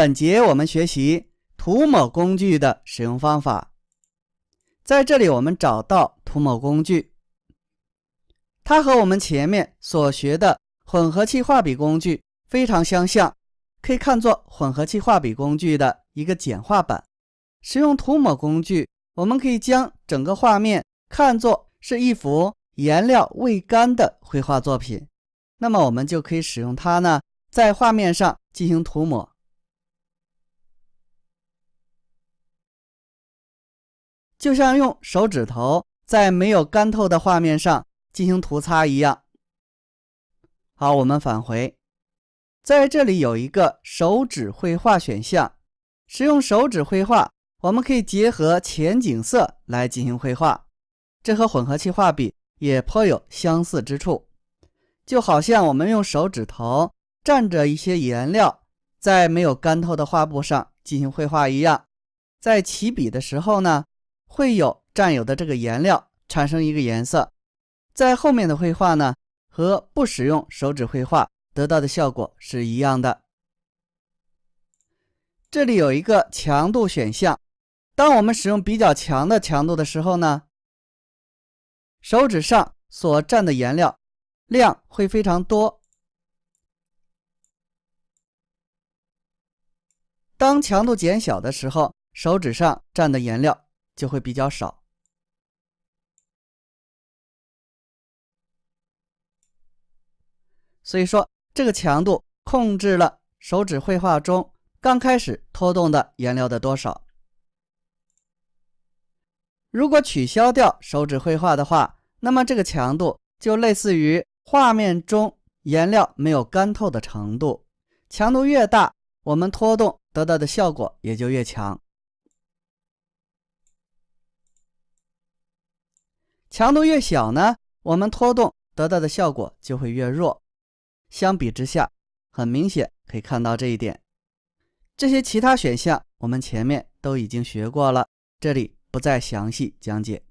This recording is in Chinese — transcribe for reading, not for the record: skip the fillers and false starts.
本节我们学习涂抹工具的使用方法。在这里我们找到涂抹工具，它和我们前面所学的混合气画笔工具非常相像，可以看作混合气画笔工具的一个简化版。使用涂抹工具，我们可以将整个画面看作是一幅颜料未干的绘画作品，那么我们就可以使用它呢，在画面上进行涂抹。就像用手指头在没有干透的画面上进行涂擦一样。好，我们返回，在这里有一个手指绘画选项，使用手指绘画，我们可以结合前景色来进行绘画，这和混合气画笔也颇有相似之处。就好像我们用手指头蘸着一些颜料，在没有干透的画布上进行绘画一样，在起笔的时候呢，会有占有的这个颜料产生一个颜色，在后面的绘画呢，和不使用手指绘画得到的效果是一样的。这里有一个强度选项，当我们使用比较强的强度的时候呢，手指上所占的颜料量会非常多。当强度减小的时候，手指上占的颜料就会比较少。所以说，这个强度控制了手指绘画中刚开始拖动的颜料的多少。如果取消掉手指绘画的话，那么这个强度就类似于画面中颜料没有干透的程度。强度越大，我们拖动得到的效果也就越强。强度越小呢，我们拖动得到的效果就会越弱。相比之下，很明显可以看到这一点。这些其他选项我们前面都已经学过了，这里不再详细讲解。